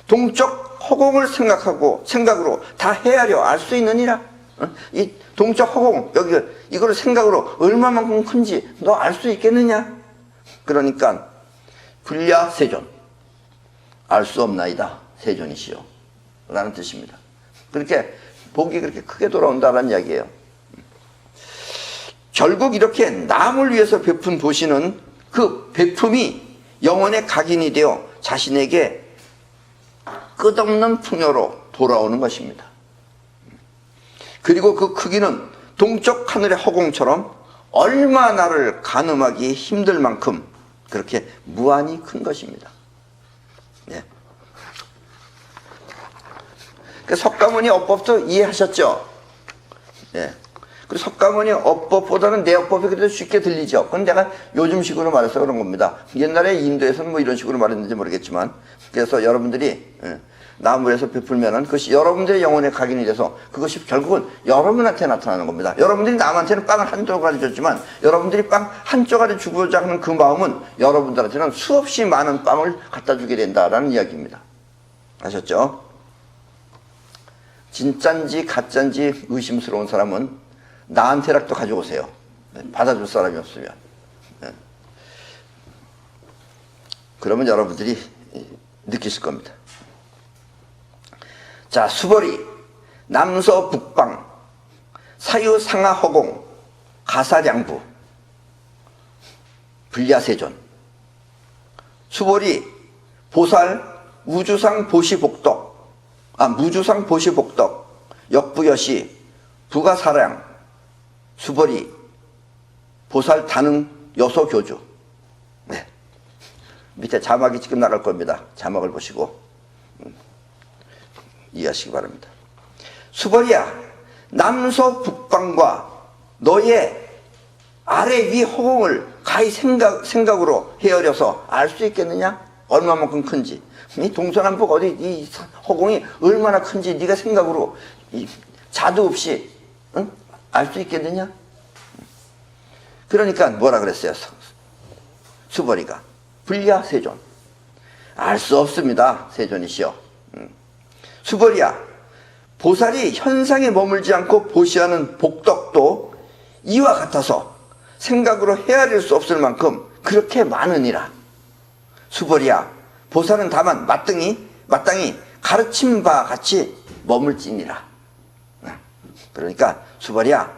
동적 허공을 생각으로 다 헤아려 알 수 있느니라. 이 동적 허공, 여기 이거를 생각으로 얼마만큼 큰지 너 알 수 있겠느냐? 그러니까 불야 세존, 알 수 없나이다 세존이시여 라는 뜻입니다. 그렇게 복이 그렇게 크게 돌아온다는 이야기예요. 결국 이렇게 남을 위해서 베푼 도시는 그 베품이 영혼의 각인이 되어 자신에게 끝없는 풍요로 돌아오는 것입니다. 그리고 그 크기는 동쪽 하늘의 허공처럼 얼마 나를 가늠하기 힘들 만큼 그렇게 무한히 큰 것입니다. 네. 그 석가모니 어법도 이해하셨죠? 네. 그리고 석가모니 어법보다는 내 어법이 그래도 쉽게 들리죠. 그건 내가 요즘식으로 말해서 그런 겁니다. 옛날에 인도에서는 뭐 이런 식으로 말했는지 모르겠지만, 그래서 여러분들이 나무에서 베풀면은 그것이 여러분들의 영혼에 각인이 돼서 그것이 결국은 여러분한테 나타나는 겁니다. 여러분들이 남한테는 빵을 한 조각을 줬지만 여러분들이 빵 한 조각을 주고자 하는 그 마음은 여러분들한테는 수없이 많은 빵을 갖다 주게 된다라는 이야기입니다. 아셨죠? 진짠지 가짠지 의심스러운 사람은 나한테라도 가져오세요. 받아줄 사람이 없으면. 그러면 여러분들이 느끼실 겁니다. 자, 수벌이 남서 북방 사유 상하 허공 가사량부 불야세존 수벌이 보살 우주상 보시복덕 무주상 보시복덕 역부여시 부가사량 수벌이 보살 다능 여소교주. 네. 밑에 자막이 지금 나갈 겁니다. 자막을 보시고 이해하시기 바랍니다. 수벌이야, 남서 북방과 너의 아래 위 허공을 가히 생각으로 헤아려서 알 수 있겠느냐? 얼마만큼 큰지. 이 동서남북 어디 이 허공이 얼마나 큰지 네가 생각으로 자두 없이 알 수 있겠느냐? 그러니까 뭐라 그랬어요? 수벌이가 불야 세존, 알 수 없습니다. 세존이시여. 수벌이야, 보살이 현상에 머물지 않고 보시하는 복덕도 이와 같아서 생각으로 헤아릴 수 없을 만큼 그렇게 많으니라. 수벌이야, 보살은 다만 마땅히 가르친 바 같이 머물지니라. 그러니까 수벌이야,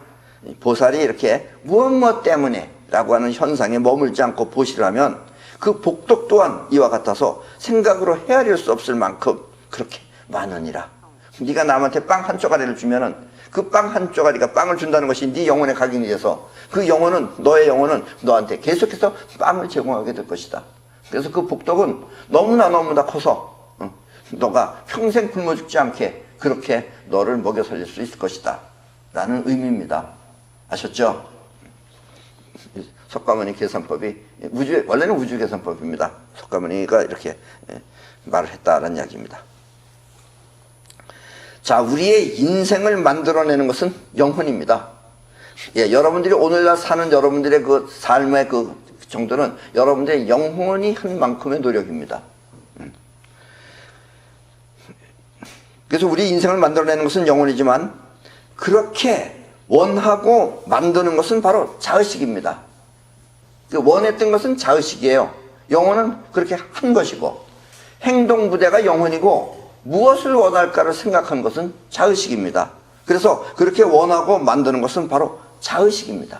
보살이 이렇게 무엇 때문에 라고 하는 현상에 머물지 않고 보시라면 그 복덕 또한 이와 같아서 생각으로 헤아릴 수 없을 만큼 그렇게 많으니라. 네가 남한테 빵 한 쪼가리를 주면은 그 빵 한 쪼가리가 빵을 준다는 것이 네 영혼의 각인이 돼서 그 영혼은 너의 영혼은 너한테 계속해서 빵을 제공하게 될 것이다. 그래서 그 복덕은 너무나 커서 너가 평생 굶어 죽지 않게 그렇게 너를 먹여 살릴 수 있을 것이다 라는 의미입니다. 아셨죠? 석가모니 계산법이 원래는 우주 계산법입니다. 석가모니가 이렇게 말을 했다라는 이야기입니다. 자, 우리의 인생을 만들어내는 것은 영혼입니다. 예, 여러분들이 오늘날 사는 여러분들의 그 삶의 그 정도는 여러분들의 영혼이 한 만큼의 노력입니다. 그래서 우리 인생을 만들어내는 것은 영혼이지만 그렇게 원하고 만드는 것은 바로 자의식입니다. 원했던 것은 자의식이에요. 영혼은 그렇게 한 것이고 행동부대가 영혼이고 무엇을 원할까를 생각한 것은 자의식입니다. 그래서 그렇게 원하고 만드는 것은 바로 자의식입니다.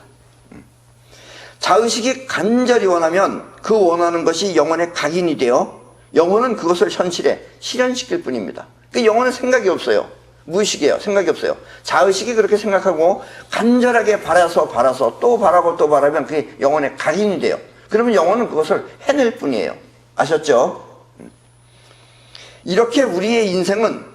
자의식이 간절히 원하면 그 원하는 것이 영혼의 각인이 되어 영혼은 그것을 현실에 실현시킬 뿐입니다. 그 영혼은 생각이 없어요. 무의식이에요. 생각이 없어요. 자의식이 그렇게 생각하고 간절하게 바라서 또 바라고 또 바라면 그게 영혼의 각인이 돼요. 그러면 영혼은 그것을 해낼 뿐이에요. 아셨죠? 이렇게 우리의 인생은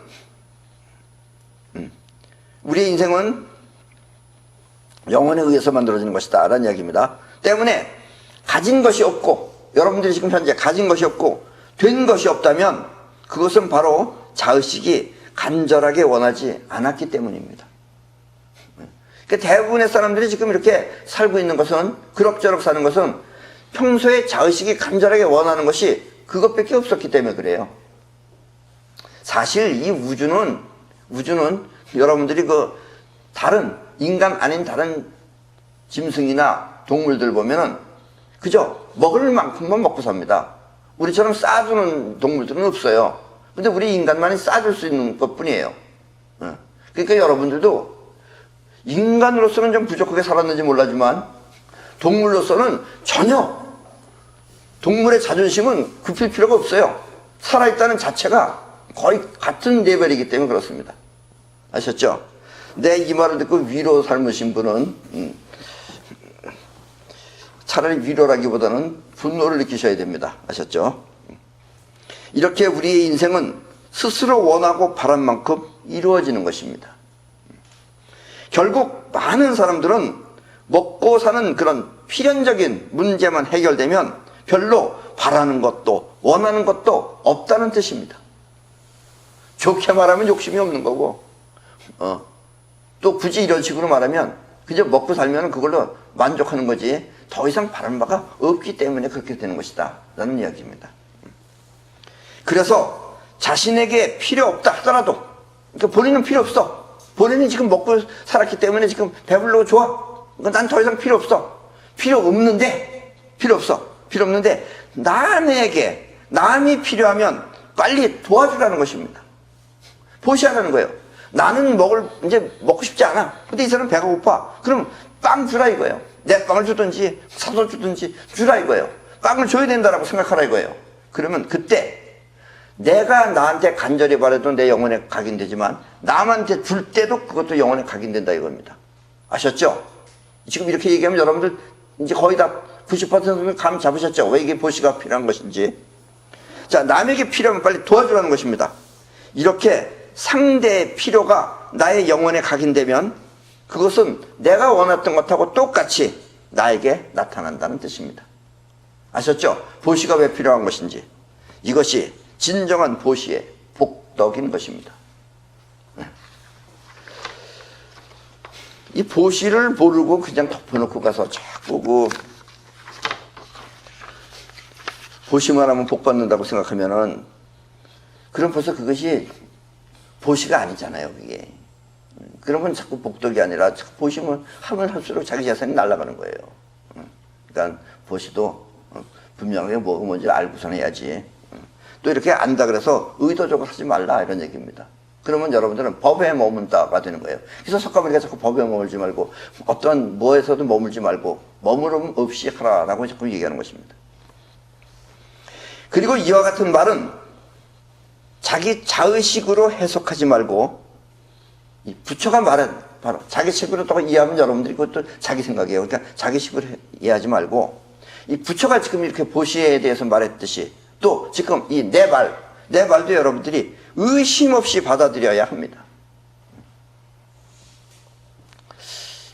영혼에 의해서 만들어지는 것이다 라는 이야기입니다. 때문에 가진 것이 없고 여러분들이 지금 현재 가진 것이 없고 된 것이 없다면 그것은 바로 자의식이 간절하게 원하지 않았기 때문입니다. 그러니까 대부분의 사람들이 지금 이렇게 살고 있는 것은 그럭저럭 사는 것은 평소에 자의식이 간절하게 원하는 것이 그것밖에 없었기 때문에 그래요. 사실 이 우주는 여러분들이 그 다른 인간 아닌 다른 짐승이나 동물들 보면은 그저 먹을 만큼만 먹고 삽니다. 우리처럼 쌓아두는 동물들은 없어요. 근데 우리 인간만이 쌓아줄 수 있는 것 뿐이에요. 그러니까 여러분들도 인간으로서는 좀 부족하게 살았는지 몰라지만 동물로서는 전혀 동물의 자존심은 굽힐 필요가 없어요. 살아있다는 자체가 거의 같은 레벨이기 때문에 그렇습니다. 아셨죠? 내 이 말을 듣고 위로 삼으신 분은 차라리 위로라기보다는 분노를 느끼셔야 됩니다. 아셨죠? 이렇게 우리의 인생은 스스로 원하고 바란 만큼 이루어지는 것입니다. 결국 많은 사람들은 먹고 사는 그런 필연적인 문제만 해결되면 별로 바라는 것도 원하는 것도 없다는 뜻입니다. 좋게 말하면 욕심이 없는 거고 또 굳이 이런 식으로 말하면 그저 먹고 살면 그걸로 만족하는 거지 더 이상 바라는 바가 없기 때문에 그렇게 되는 것이다 라는 이야기입니다. 그래서 자신에게 필요 없다 하더라도 그러니까 본인은 필요 없어. 본인이 지금 먹고 살았기 때문에 지금 배불르고 좋아. 난 더 이상 필요 없어. 필요 없는데 남에게 남이 필요하면 빨리 도와주라는 것입니다. 보시하라는 거예요. 나는 이제 먹고 싶지 않아. 근데 이 사람은 배가 고파. 그럼 빵 주라 이거예요. 내 빵을 주든지 사서 주든지 주라 이거예요. 빵을 줘야 된다라고 생각하라 이거예요. 그러면 그때 내가 나한테 간절히 바라도 내 영혼에 각인되지만 남한테 줄 때도 그것도 영혼에 각인된다 이겁니다. 아셨죠? 지금 이렇게 얘기하면 여러분들 이제 거의 다 90%는 감 잡으셨죠? 왜 이게 보시가 필요한 것인지. 자, 남에게 필요하면 빨리 도와주라는 것입니다. 이렇게 상대의 필요가 나의 영혼에 각인되면 그것은 내가 원했던 것하고 똑같이 나에게 나타난다는 뜻입니다. 아셨죠? 보시가 왜 필요한 것인지. 이것이 진정한 보시의 복덕인 것입니다. 이 보시를 모르고 그냥 덮어놓고 가서 자꾸 보시만 하면 복 받는다고 생각하면은 그럼 벌써 그것이 보시가 아니잖아요, 그게. 그러면 자꾸 복덕이 아니라 자꾸 보시면 하면 할수록 자기 재산이 날아가는 거예요. 그러니까 보시도 분명하게 뭐가 뭔지 알고선 해야지. 또 이렇게 안다 그래서 의도적으로 하지 말라 이런 얘기입니다. 그러면 여러분들은 법에 머문다가 되는 거예요. 그래서 석가모니가 자꾸 법에 머물지 말고 어떤 뭐에서도 머물지 말고 머무름 없이 하라라고 자꾸 얘기하는 것입니다. 그리고 이와 같은 말은 자기 자의식으로 해석하지 말고 이 부처가 말은 바로 자기 식으로 또 이해하면 여러분들이 그것도 자기 생각이에요. 그러니까 자기 식으로 이해하지 말고 이 부처가 지금 이렇게 보시에 대해서 말했듯이 또 지금 이 내 말도 여러분들이 의심 없이 받아들여야 합니다.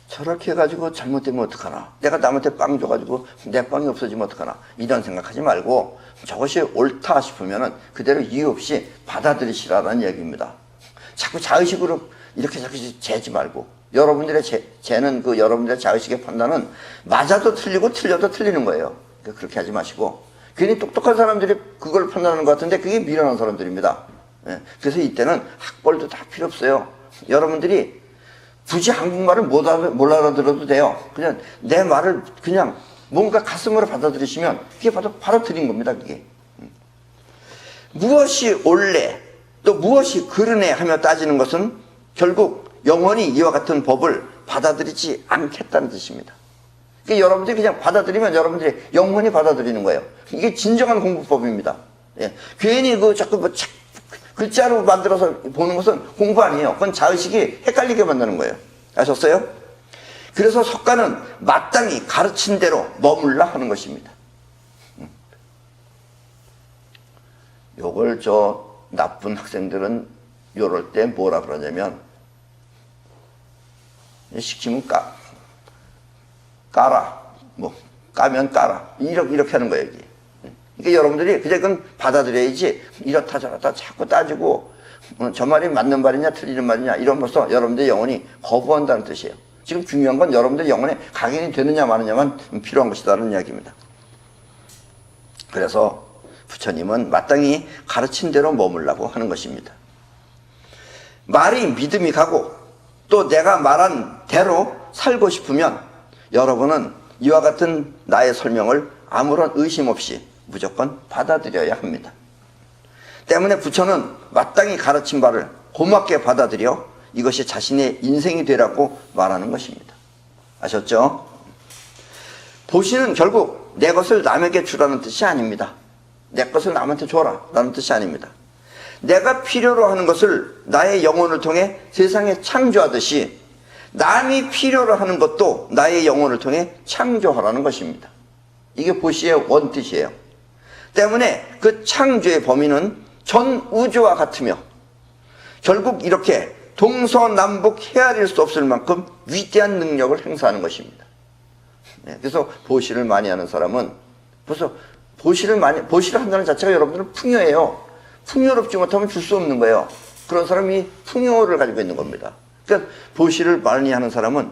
저렇게 해가지고 잘못되면 어떡하나. 내가 남한테 빵 줘가지고 내 빵이 없어지면 어떡하나. 이런 생각하지 말고 저것이 옳다 싶으면 그대로 이유 없이 받아들이시라는 얘기입니다. 자꾸 자의식으로 이렇게 자꾸 재지 말고 여러분들의 재는 그 여러분들의 자의식의 판단은 맞아도 틀리고 틀려도 틀리는 거예요. 그러니까 그렇게 하지 마시고 괜히 똑똑한 사람들이 그걸 판단하는 것 같은데 그게 미련한 사람들입니다. 그래서 이때는 학벌도 다 필요 없어요. 여러분들이 굳이 한국말을 못 알아들어도 돼요. 그냥 내 말을 그냥 뭔가 가슴으로 받아들이시면 그게 바로 드린 겁니다. 그게 무엇이 옳래 또 무엇이 그르네 하며 따지는 것은 결국 영원히 이와 같은 법을 받아들이지 않겠다는 뜻입니다. 그러니까 여러분들이 그냥 받아들이면 여러분들이 영원히 받아들이는 거예요. 이게 진정한 공부법입니다. 괜히 자꾸 글자로 만들어서 보는 것은 공부 아니에요. 그건 자의식이 헷갈리게 만드는 거예요. 아셨어요? 그래서 석가는 마땅히 가르친 대로 머물라 하는 것입니다. 요걸 나쁜 학생들은 요럴 때 뭐라 그러냐면 시키면 까라. 까면 까라. 이렇게 하는 거예요, 이게. 그러니까 여러분들이 그건 받아들여야지 이렇다 저렇다 자꾸 따지고 저 말이 맞는 말이냐 틀리는 말이냐 이러면서 여러분들의 영혼이 거부한다는 뜻이에요. 지금 중요한 건 여러분들의 영혼에 각인이 되느냐 마느냐만 필요한 것이다라는 이야기입니다. 그래서 부처님은 마땅히 가르친 대로 머물라고 하는 것입니다. 말이 믿음이 가고 또 내가 말한 대로 살고 싶으면 여러분은 이와 같은 나의 설명을 아무런 의심 없이 무조건 받아들여야 합니다. 때문에 부처는 마땅히 가르친 바를 고맙게 받아들여 이것이 자신의 인생이 되라고 말하는 것입니다. 아셨죠? 보시는 결국 내 것을 남에게 주라는 뜻이 아닙니다. 내 것을 남한테 줘라 라는 뜻이 아닙니다. 내가 필요로 하는 것을 나의 영혼을 통해 세상에 창조하듯이 남이 필요로 하는 것도 나의 영혼을 통해 창조하라는 것입니다. 이게 보시의 원뜻이에요. 때문에 그 창조의 범위는 전 우주와 같으며 결국 이렇게 동서남북 헤아릴 수 없을 만큼 위대한 능력을 행사하는 것입니다. 그래서 보시를 많이 하는 사람은 벌써 보시를 한다는 자체가 여러분들은 풍요예요. 풍요롭지 못하면 줄 수 없는 거예요. 그런 사람이 풍요를 가지고 있는 겁니다. 그러니까 보시를 많이 하는 사람은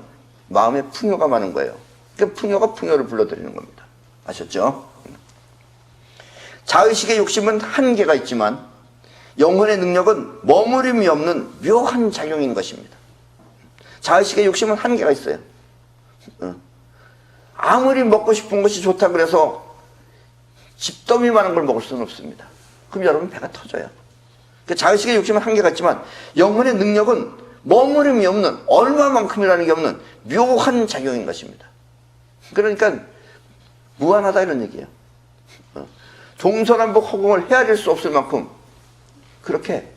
마음에 풍요가 많은 거예요. 그러니까 풍요가 풍요를 불러들이는 겁니다. 아셨죠? 자의식의 욕심은 한계가 있지만 영혼의 능력은 머무림이 없는 묘한 작용인 것입니다. 자의식의 욕심은 한계가 있어요. 아무리 먹고 싶은 것이 좋다 그래서 집더미 많은 걸 먹을 수는 없습니다. 그럼 여러분 배가 터져요. 자의식의 욕심은 한계가 있지만 영혼의 능력은 머무림이 없는, 얼마만큼이라는 게 없는 묘한 작용인 것입니다. 그러니까 무한하다 이런 얘기예요. 동서남북 허공을 헤아릴 수 없을 만큼 그렇게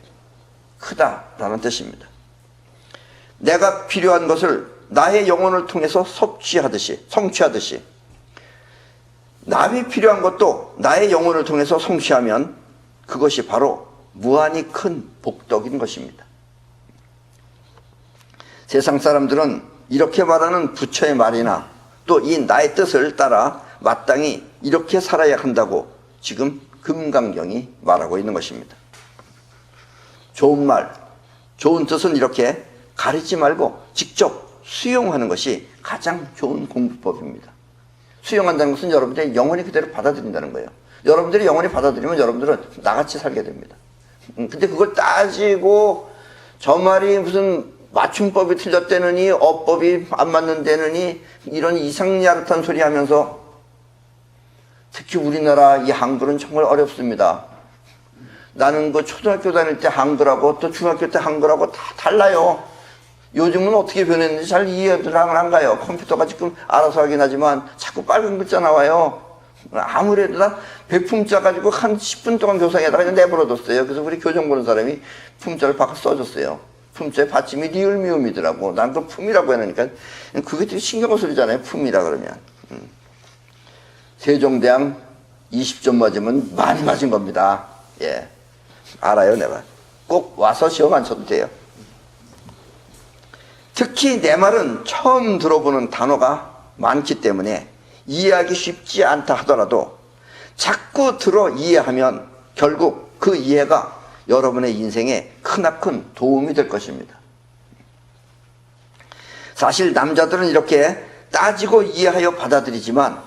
크다라는 뜻입니다. 내가 필요한 것을 나의 영혼을 통해서 성취하듯이 남이 필요한 것도 나의 영혼을 통해서 성취하면 그것이 바로 무한히 큰 복덕인 것입니다. 세상 사람들은 이렇게 말하는 부처의 말이나 또 이 나의 뜻을 따라 마땅히 이렇게 살아야 한다고 지금 금강경이 말하고 있는 것입니다. 좋은 말, 좋은 뜻은 이렇게 가리지 말고 직접 수용하는 것이 가장 좋은 공부법입니다. 수용한다는 것은 여러분들의 영혼이 그대로 받아들인다는 거예요. 여러분들이 영혼이 받아들이면 여러분들은 나같이 살게 됩니다. 근데 그걸 따지고 저 말이 무슨 맞춤법이 틀렸다느니 어법이 안 맞는다느니 이런 이상야릇한 소리 하면서 특히 우리나라 이 한글은 정말 어렵습니다. 나는 그 초등학교 다닐 때 한글하고 또 중학교 때 한글하고 다 달라요. 요즘은 어떻게 변했는지 잘 이해를 안 가요. 컴퓨터가 지금 알아서 하긴 하지만 자꾸 빨간 글자 나와요. 아무래도 나 백품자 가지고 한 10분 동안 교상에다가 그냥 내버려뒀어요. 그래서 우리 교정 보는 사람이 품자를 바꿔 써줬어요. 품자의 받침이 리을미음이더라고. 난 그걸 품이라고 해놓으니까 그게 되게 신경을 쓰잖아요. 품이라 그러면. 세종대왕 20점 맞으면 많이 맞은 겁니다. 예, 알아요 내가. 꼭 와서 시험 안 쳐도 돼요. 특히 내 말은 처음 들어보는 단어가 많기 때문에 이해하기 쉽지 않다 하더라도 자꾸 들어 이해하면 결국 그 이해가 여러분의 인생에 크나큰 도움이 될 것입니다. 사실 남자들은 이렇게 따지고 이해하여 받아들이지만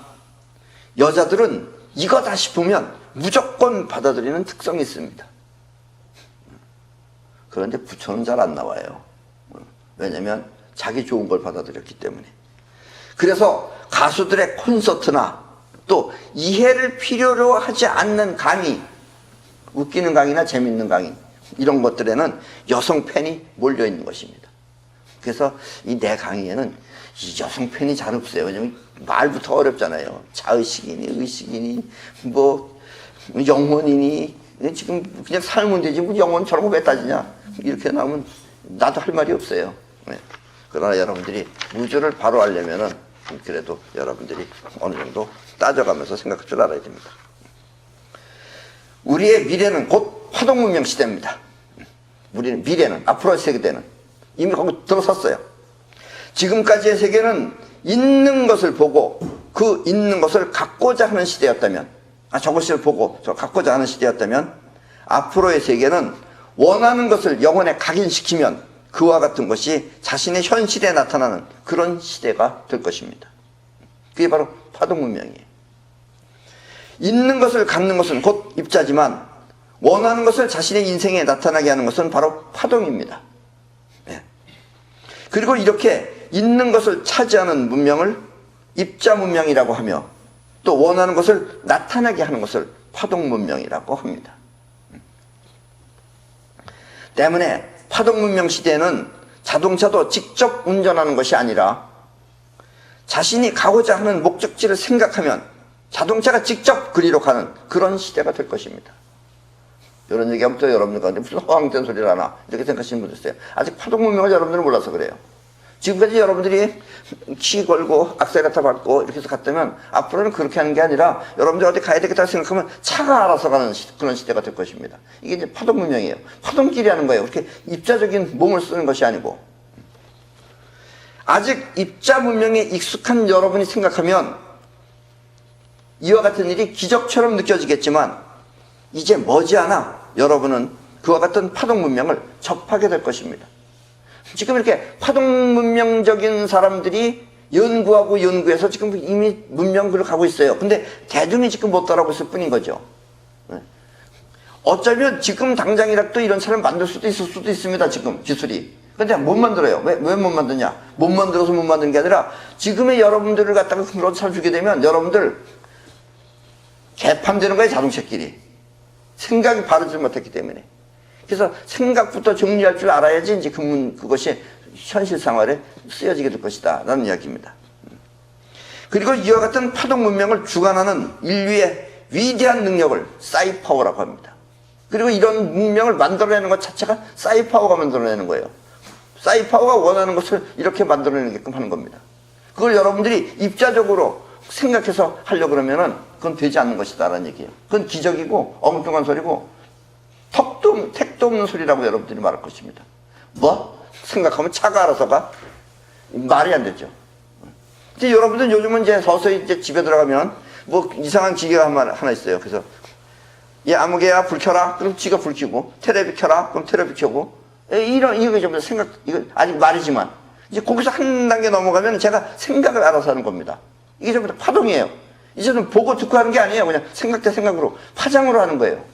여자들은 이거다 싶으면 무조건 받아들이는 특성이 있습니다. 그런데 부처는 잘 안 나와요. 왜냐면 자기 좋은 걸 받아들였기 때문에. 그래서 가수들의 콘서트나 또 이해를 필요로 하지 않는 강의, 웃기는 강의나 재밌는 강의 이런 것들에는 여성 팬이 몰려 있는 것입니다. 그래서 이 내 강의에는 이 여성 팬이 잘 없어요. 왜냐면 말부터 어렵잖아요. 자의식이니 의식이니 뭐 영혼이니 지금 그냥 살면 되지 뭐 영혼 저런 거 왜 따지냐 이렇게 나오면 나도 할 말이 없어요. 네. 그러나 여러분들이 우주를 바로 알려면은 그래도 여러분들이 어느 정도 따져가면서 생각할 줄 알아야 됩니다. 우리의 미래는 곧 화동문명 시대입니다. 우리는 미래는 앞으로의 세계대는 이미 거기 들어섰어요. 지금까지의 세계는 있는 것을 보고 그 있는 것을 갖고자 하는 시대였다면, 저것을 보고 저 갖고자 하는 시대였다면 앞으로의 세계는 원하는 것을 영혼에 각인시키면 그와 같은 것이 자신의 현실에 나타나는 그런 시대가 될 것입니다. 그게 바로 화동문명이에요. 있는 것을 갖는 것은 곧 입자지만 원하는 것을 자신의 인생에 나타나게 하는 것은 바로 파동입니다. 그리고 이렇게 있는 것을 차지하는 문명을 입자 문명이라고 하며 또 원하는 것을 나타나게 하는 것을 파동 문명이라고 합니다. 때문에 파동 문명 시대에는 자동차도 직접 운전하는 것이 아니라 자신이 가고자 하는 목적지를 생각하면 자동차가 직접 그리로 가는 그런 시대가 될 것입니다. 이런 얘기하면 또 여러분들 가운데 무슨 허황된 소리를 하나 이렇게 생각하시는 분들 있어요. 아직 파동 문명을 여러분들은 몰라서 그래요. 지금까지 여러분들이 키 걸고 악셀레터 밟고 이렇게 해서 갔다면 앞으로는 그렇게 하는 게 아니라 여러분들 어디 가야 되겠다 생각하면 차가 알아서 가는 그런 시대가 될 것입니다. 이게 이제 파동 문명이에요. 파동끼리 하는 거예요. 그렇게 입자적인 몸을 쓰는 것이 아니고. 아직 입자 문명에 익숙한 여러분이 생각하면 이와 같은 일이 기적처럼 느껴지겠지만 이제 머지않아 여러분은 그와 같은 파동 문명을 접하게 될 것입니다. 지금 이렇게 파동 문명적인 사람들이 연구하고 연구해서 지금 이미 문명으로 가고 있어요. 근데 대중이 지금 못 따라오고 있을 뿐인 거죠. 어쩌면 지금 당장이라도 이런 차를 만들 수도 있을 수도 있습니다. 지금 기술이. 근데 못 만들어요. 왜 못 만드냐? 못 만들어서 못 만드는 게 아니라 지금의 여러분들을 갖다가 그런 차를 주게 되면 여러분들 개판되는 거예요. 자동차끼리. 생각이 바르지 못했기 때문에. 그래서 생각부터 정리할 줄 알아야지 이제 그것이 현실 생활에 쓰여지게 될 것이다 라는 이야기입니다. 그리고 이와 같은 파동 문명을 주관하는 인류의 위대한 능력을 사이파워라고 합니다. 그리고 이런 문명을 만들어내는 것 자체가 사이파워가 만들어내는 거예요. 사이파워가 원하는 것을 이렇게 만들어내게끔 하는 겁니다. 그걸 여러분들이 입자적으로 생각해서 하려고 그러면은 그건 되지 않는 것이다 라는 얘기예요. 그건 기적이고 엉뚱한 소리고 택도 없는 소리라고 여러분들이 말할 것입니다. 뭐? 생각하면 차가 알아서 가? 말이 안 되죠. 이제 여러분들 요즘은 이제 서서히 이제 집에 들어가면 뭐 이상한 기계가 하나 있어요. 그래서 얘 아무개야 불 켜라. 그럼 지가 불 켜고 테레비 켜라. 그럼 테레비 켜고 이거 좀 이거 아직 말이지만 이제 거기서 한 단계 넘어가면 제가 생각을 알아서 하는 겁니다. 이게 전부 다 파동이에요. 이제는 보고 듣고 하는 게 아니에요. 그냥 생각 대 생각으로 파장으로 하는 거예요.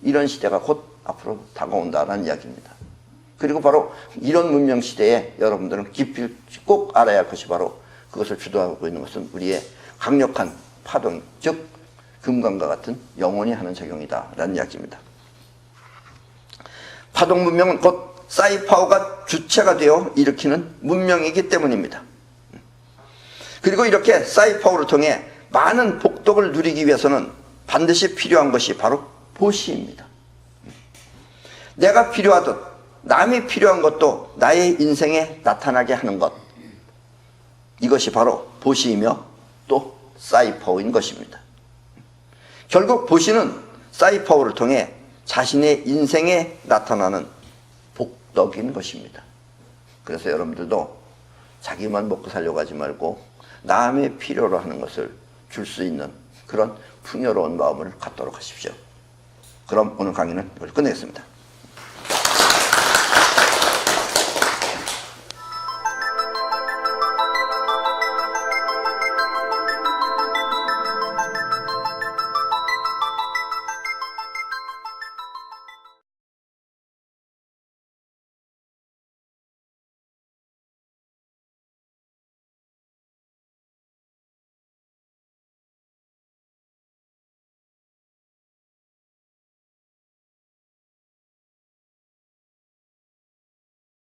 이런 시대가 곧 앞으로 다가온다는 이야기입니다. 그리고 바로 이런 문명 시대에 여러분들은 깊이 꼭 알아야 할 것이 바로 그것을 주도하고 있는 것은 우리의 강력한 파동, 즉 금강과 같은 영혼이 하는 작용이다 라는 이야기입니다. 파동 문명은 곧 사이파워가 주체가 되어 일으키는 문명이기 때문입니다. 그리고 이렇게 사이파워를 통해 많은 복덕을 누리기 위해서는 반드시 필요한 것이 바로 보시입니다. 내가 필요하듯 남이 필요한 것도 나의 인생에 나타나게 하는 것, 이것이 바로 보시이며 또 사이파워인 것입니다. 결국 보시는 사이파워를 통해 자신의 인생에 나타나는 복덕인 것입니다. 그래서 여러분들도 자기만 먹고 살려고 하지 말고 남의 필요로 하는 것을 줄 수 있는 그런 풍요로운 마음을 갖도록 하십시오. 그럼 오늘 강의는 이걸 끝내겠습니다.